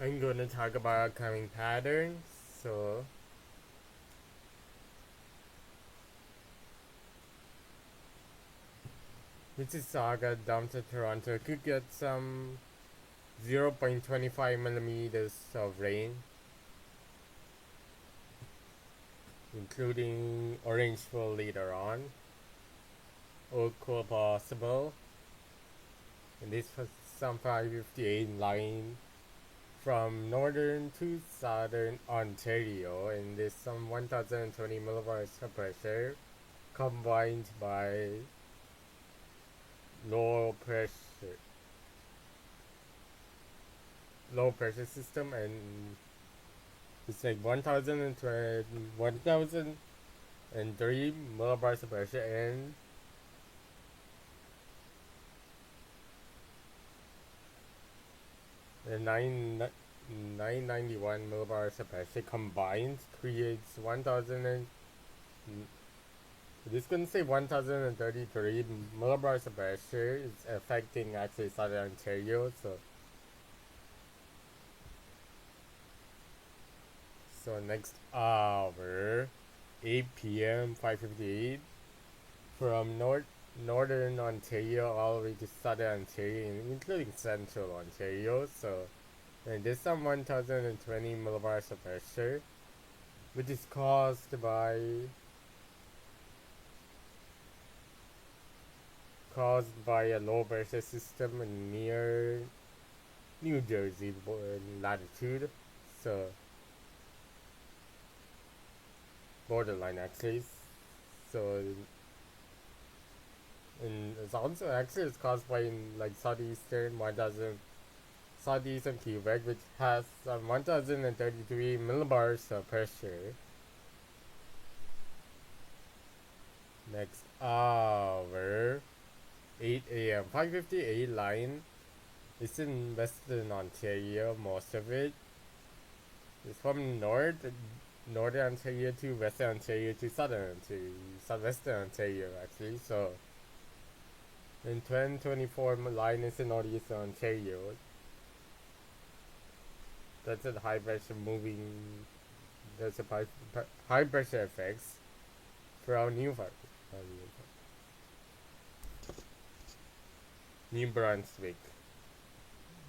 I'm going to talk about upcoming patterns. So, Mississauga down to Toronto could get some 0.25 millimeters of rain, including Orangeville later on. Oakville possible. And this was some 558 line from northern to southern Ontario, and this some 1020 millibars of pressure combined by low pressure low pressure system, and it's like 1003 millibars of pressure and 991 millibars of pressure combined creates 1000 and this gonna say 1033 millibars of pressure. It's affecting actually southern Ontario. So next hour, 8 p.m. 5:58 from northern Ontario all the way to southern Ontario, including central Ontario. So and there's some 1020 millibars of pressure, which is caused by a low pressure system near New Jersey latitude. So borderline actually. So and it's also actually it's caused by like southeastern Quebec, which has 1033 millibars of pressure. Next hour, 8 a.m. 5:58 line is in Western Ontario. Most of it is from Northern Ontario to Western Ontario to Southwestern Ontario actually. So in 2024 line is in Northeastern Ontario. That's a high pressure moving. That's a high pressure effects for our New Brunswick.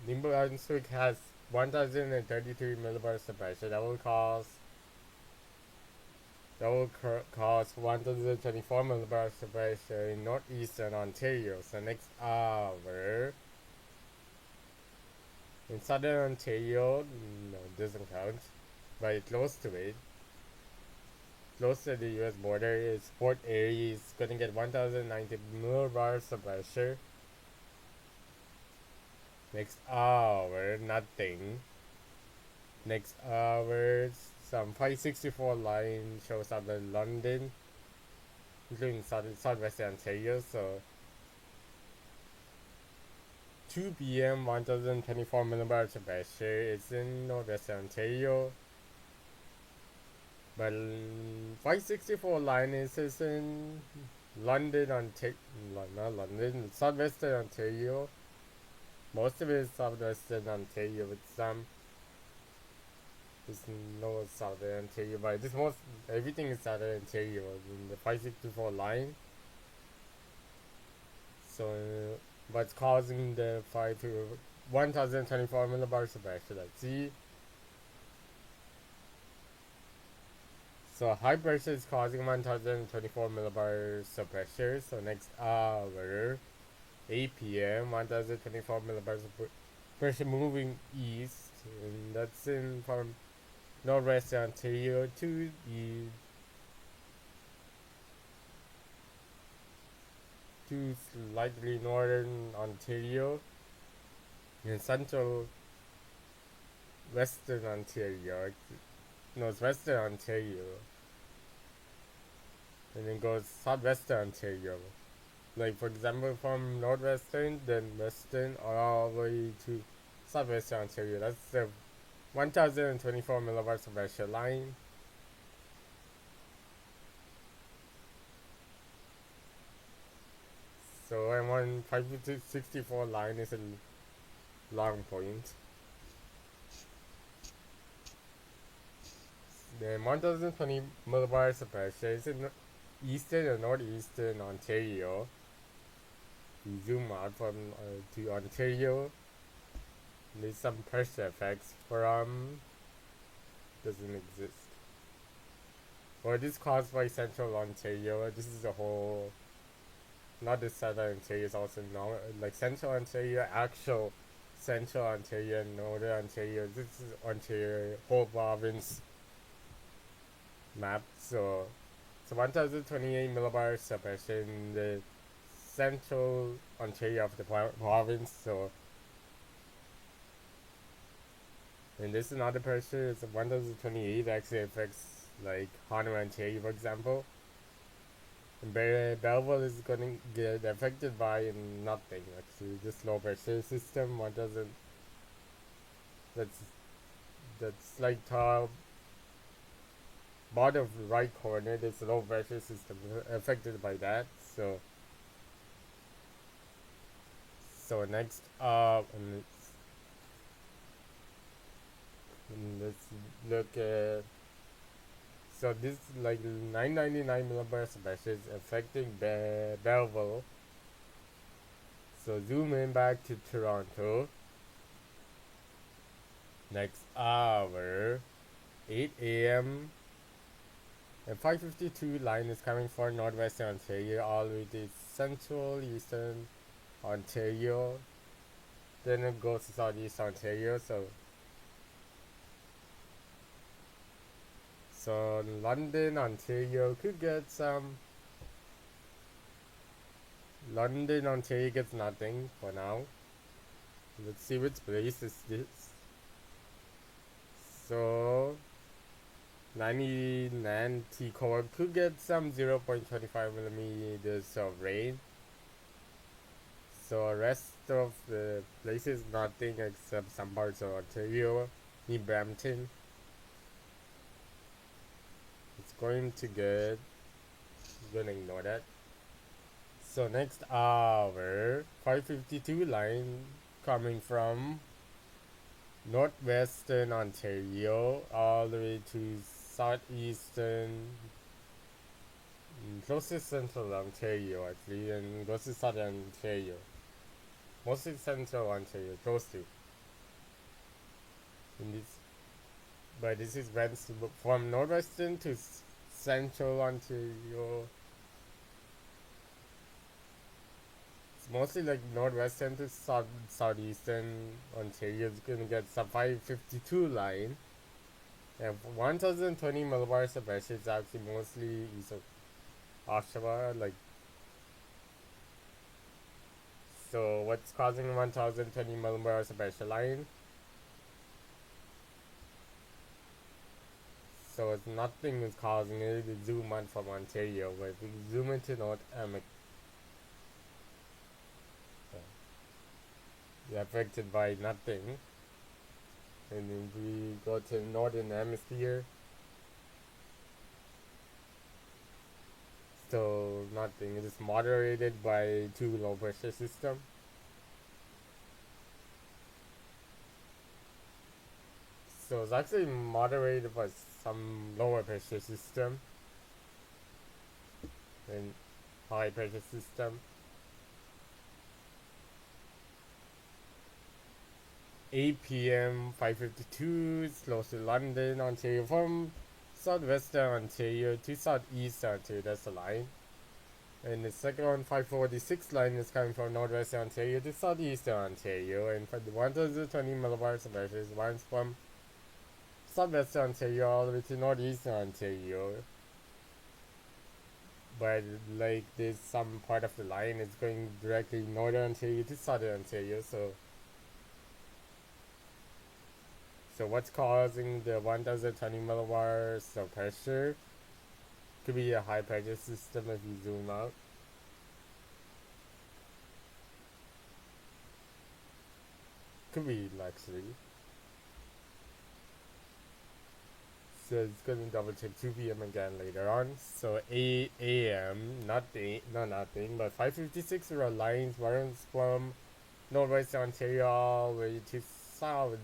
New Brunswick has 1033 millibars of pressure. That will cause 1024 millibars of pressure in northeastern Ontario. So next hour in southern Ontario, no, it doesn't count, but close to it. Close to the US border is Fort Erie is gonna get 1090 millibars of pressure. Next hour, nothing. Next hour, some 564 line shows up in London, including southwestern Ontario. So 2 p.m. 1024 millibars of pressure is in northwestern Ontario. But 564 line is in London, not London, southwestern Ontario. Most of it is southwestern Ontario with some there's no southern Ontario, but this most everything is southern Ontario in the 564 line. So what's causing the 5 to 1024 millibars of pressure? Let's see. So high pressure is causing 1024 millibars of pressure. So next hour, 8 p.m., 1024 millibars of pressure moving east, and that's in from northwest Ontario to slightly northern Ontario and central western Ontario, northwestern Ontario, and then goes southwestern Ontario. Like for example, from northwestern, then western, all the way to southwestern Ontario. That's the 1024 millibars of pressure line. So I'm on 564 line is a long point. then 1020 millibars of pressure is in eastern and northeastern Ontario. You zoom out from to Ontario. There's some pressure effects from doesn't exist. Or it is caused by central Ontario. This is a whole, not the southern Ontario, is also like central Ontario, actual central Ontario, and northern Ontario. This is Ontario whole province map. So 1028 millibars suppression in the central Ontario of the province. So, and this is another pressure. It's 1028 actually affects like Honor, Ontario, for example. And Belleville is going to get affected by nothing actually. This low pressure system. What doesn't? That's like top bottom right corner. This low pressure system affected by that. So next up, and let's look at. So this like 999 millibars of pressure is affecting Belleville. So zoom in back to Toronto. Next hour, 8 a.m. and 552 line is coming for northwestern Ontario all the way to central eastern Ontario. Then it goes to southeast Ontario. So London, Ontario could get some. London, Ontario gets nothing for now. Let's see which place is this. So 90 land T core could get some 0.25 millimeters of rain. So rest of the places nothing except some parts of Ontario, New Brampton. It's going to get. I'm gonna ignore that. So next hour, 552 line coming from northwestern Ontario all the way to southeastern, close to central Ontario actually, and goes to southern Ontario. Mostly central Ontario, close to. In this, but this is from northwestern to central Ontario. It's mostly like northwestern to southeastern Ontario is gonna get sub 552 line. And 1020 millibars of pressure is actually mostly east of Oshawa. Like, so what's causing 1020 millibars of pressure line? So it's nothing is causing it. We zoom out from Ontario, but if we zoom into North America, we're affected by nothing. And if we go to Northern Hemisphere, still nothing. It is moderated by two low pressure system. So it's actually moderated by some lower pressure system and high pressure system. 8 p.m. 552 is close to London, Ontario from southwestern Ontario to southeast Ontario. That's the line. And the second one, 546 line is coming from northwestern Ontario to southeastern Ontario. And for the 1020 millibars of pressure is runs from southwestern Ontario all the way to northeastern Ontario. But like there's some part of the line is going directly northern Ontario to southern Ontario. So what's causing the 1020 millibars of pressure? Could be a high pressure system if you zoom out. Could be actually. So it's gonna double check 2 p.m. again later on. So 8 a.m. Nothing, but 556 are lines runs from northwest Ontario all the way to southern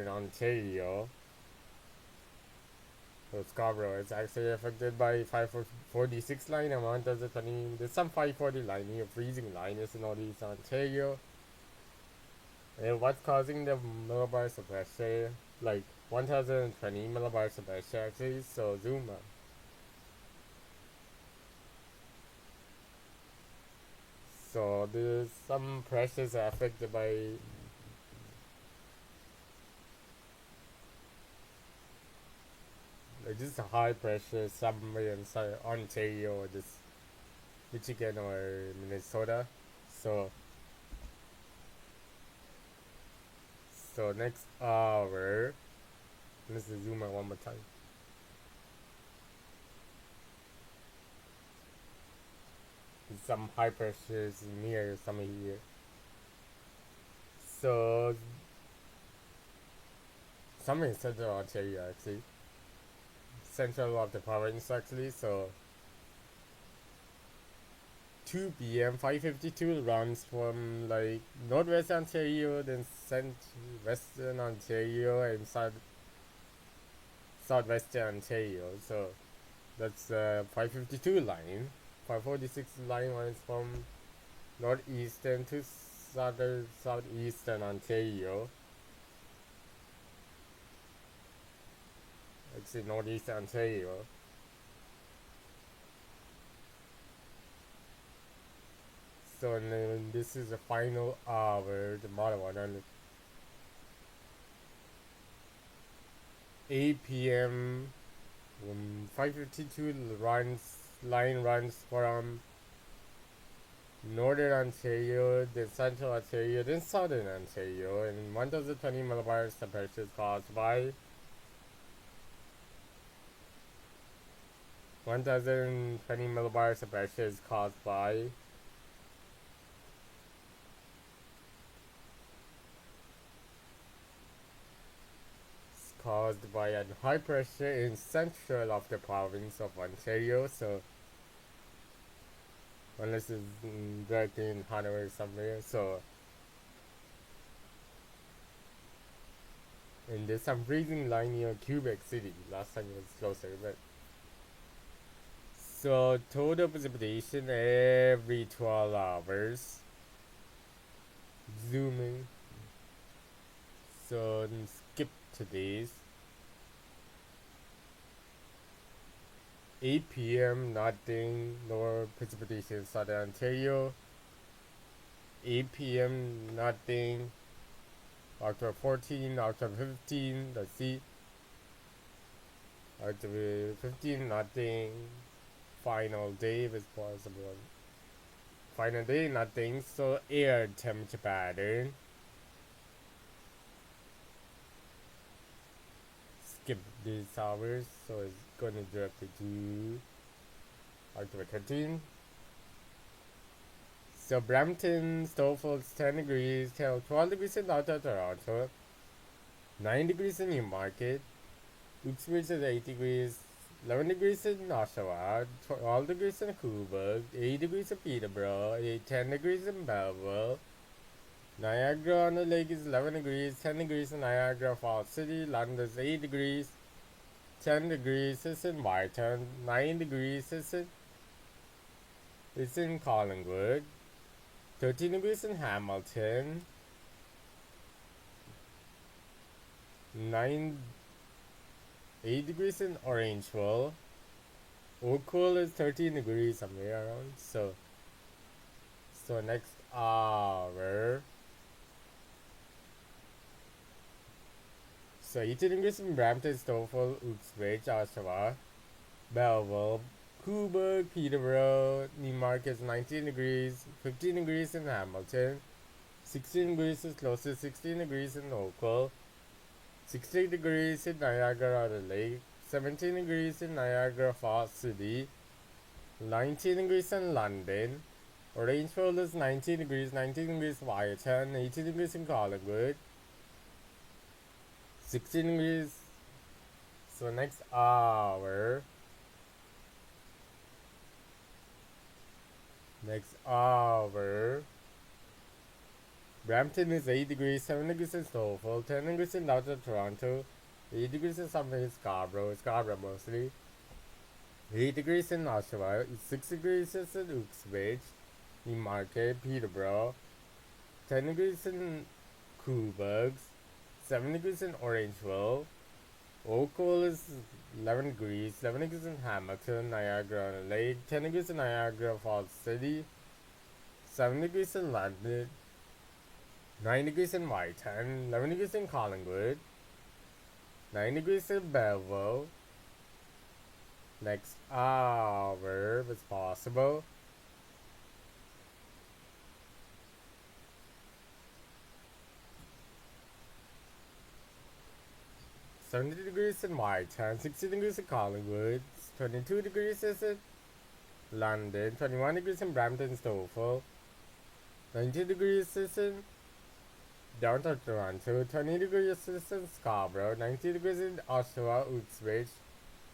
Ontario. So Scarborough is actually affected by 546 line and 1020. There's some 540 line here, freezing line is in northeast Ontario. And what's causing the millibars of pressure? Like 1020 millibars of pressure actually. So zoom out. So there's some pressures are affected by just a high pressure somewhere inside Ontario or just Michigan or Minnesota. So next hour, let's zoom out one more time. Some high pressures near some here. So some in central Ontario actually, central of the province actually. So 2 p.m. 5:52 runs from like northwest Ontario, then western Ontario, and southwestern Ontario. So that's 5:52 line. 5:46 line runs from northeastern to southeastern Ontario. Actually, northeast Ontario. So then this is the final hour, the model one, and 8 p.m. 5:52 line runs from northern Ontario, then central Ontario, then southern Ontario, and 1020 millibars the pressure is caused by 1020 millibars of pressure is caused by a high pressure in central of the province of Ontario. So unless it's directly in Hanover somewhere. So and there's some freezing line near Quebec City. Last time it was closer, but so total precipitation every 12 hours. Zooming. So skip to these. 8 p.m. nothing, no precipitation in southern Ontario. 8 p.m. nothing. October 14, October 15, let's see. October 15, nothing. Final day if it's possible. Final day, nothing. So air temperature pattern. Skip these hours, so it's gonna directly to October 13. So Brampton, Stouffville's 10 degrees, 12 degrees in Outer Toronto, 9 degrees in Newmarket, Uxbridge is 8 degrees, 11 degrees in Oshawa, 12 degrees in Cobourg, 8 degrees in Peterborough, 10 degrees in Belleville, Niagara on the Lake is 11 degrees, 10 degrees in Niagara Falls City, London is 8 degrees, 10 degrees is in Barton, 9 degrees is in Collingwood, 13 degrees in Hamilton, 8 degrees in Orangeville, Oakville is 13 degrees somewhere around. So next hour. So 18 degrees in Brampton, Stouffville, Uxbridge, Oshawa, Belleville, Cobourg, Peterborough, Newmarket is 19 degrees, 15 degrees in Hamilton, 16 degrees is close to 16 degrees in Oakville, 16 degrees in Niagara on the Lake, 17 degrees in Niagara Falls City, 19 degrees in London, Orangeville is 19 degrees in Wyton, 18 degrees in Collingwood, 16 degrees. So next hour. Brampton is 8 degrees, 7 degrees in Stouffville, 10 degrees in Outer Toronto, 8 degrees in somewhere Scarborough mostly. 8 degrees in Oshawa, 6 degrees in Uxbridge, Newmarket, Peterborough, 10 degrees in Coburg, 7 degrees in Orangeville, Oakville is 11 degrees in Hamilton, Niagara on the Lake, 10 degrees in Niagara Falls City, 7 degrees in London, 9 degrees in Whitehand, 11 degrees in Collingwood, 9 degrees in Belleville. Next hour, if it's possible. 70 degrees in Whitehand, 60 degrees in Collingwood, 22 degrees is in London, 21 degrees in Brampton, Stouffville, 90 degrees is in downtown Toronto, 20 degrees is in Scarborough, 90 degrees in Oshawa, Uxbridge,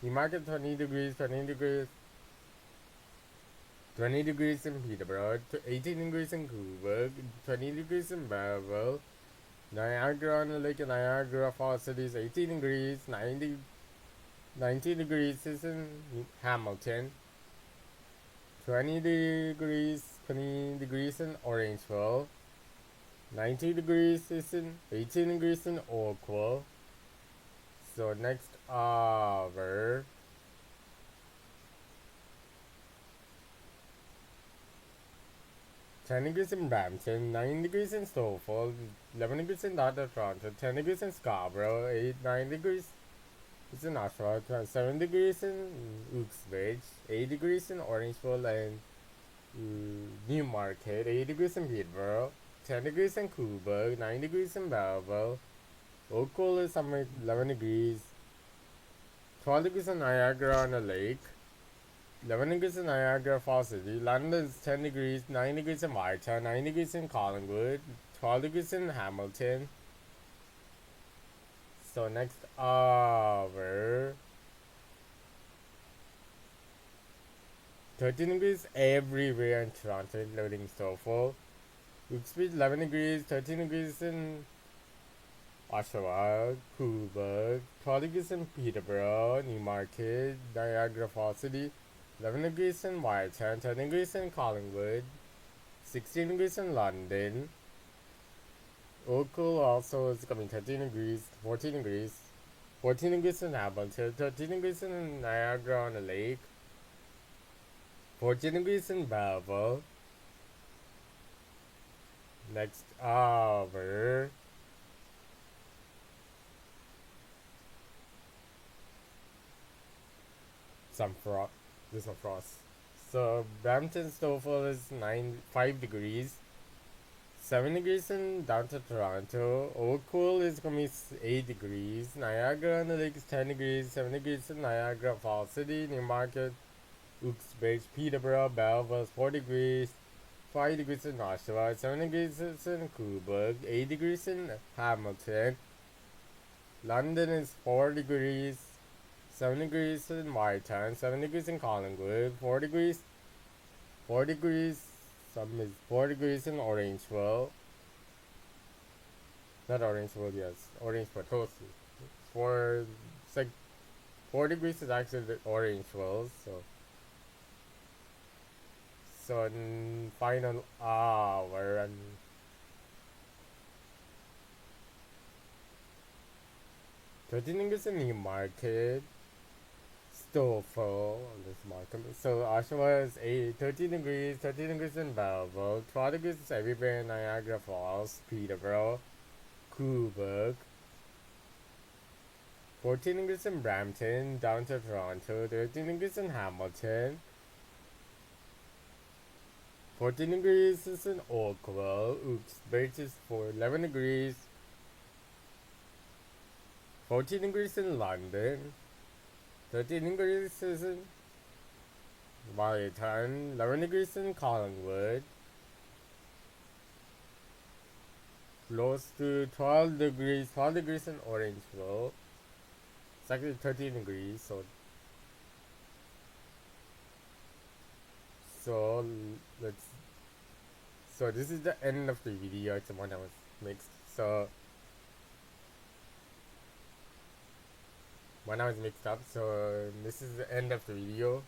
Newmarket 20 degrees, 20 degrees in Peterborough, 18 degrees in Coburg, 20 degrees in Belleville, Niagara on the Lake and Niagara Falls City is 18 degrees, 90 degrees is in Hamilton, 20 degrees in Orangeville, 90 degrees is in 18 degrees in Oakville. So next hour, 10 degrees in Brampton, 9 degrees in Stouffville, 11 degrees in Downtown Toronto, 10 degrees in Scarborough, 9 degrees is in Oshawa, 7 degrees in Uxbridge, 8 degrees in Orangeville and Newmarket, 8 degrees in Peterborough, 10 degrees in Coburg, 9 degrees in Belleville, Oakville is somewhere 11 degrees, 12 degrees in Niagara on the Lake, 11 degrees in Niagara Falls City, London is 10 degrees, 9 degrees in Whitehall, 9 degrees in Collingwood, 12 degrees in Hamilton. So next hour, 13 degrees everywhere in Toronto, including Stouffville. Uxbridge 11 degrees, 13 degrees in Oshawa, Coburg, 12 degrees in Peterborough, Newmarket, Niagara Falls City, 11 degrees in Whitehand, 10 degrees in Collingwood, 16 degrees in London. Oakville also is coming 13 degrees, 14 degrees, 14 degrees in Hamilton, 13 degrees in Niagara on the Lake, 14 degrees in Belleville. Next hour, some frost. There's no frost. So Brampton Stouffville is 5 degrees, 7 degrees in downtown Toronto. Oakville is gonna be 8 degrees. Niagara on the Lake is 10 degrees, 7 degrees in Niagara Falls City, Newmarket, Uxbridge, Peterborough, Belleville is 4 degrees, 5 degrees in Oshawa, 7 degrees in Coburg, 8 degrees in Hamilton. London is 4 degrees, 7 degrees in Whitehand, 7 degrees in Collingwood, 4 degrees, 4 degrees, some is 4 degrees in Orangeville. Not Orangeville, yes, Orangeville, close. 4, it's like 4 degrees is actually the Orangeville, so in final hour and 13 degrees in Newmarket, Stouffville, this market. So Oshawa is 13 degrees in Belleville, 12 degrees is everywhere in Niagara Falls, Peterborough, Coburg, 14 degrees in Brampton, downtown Toronto, 13 degrees in Hamilton, 14 degrees is in Oakville, Uxbridge is for 11 degrees, 14 degrees in London, 13 degrees is in Whitehand, 11 degrees in Collingwood, close to 12 degrees in Orangeville. It's actually 13 degrees, so let's so this is the end of the video. It's 1 hour mixed. So my name is mixed up. So this is the end of the video.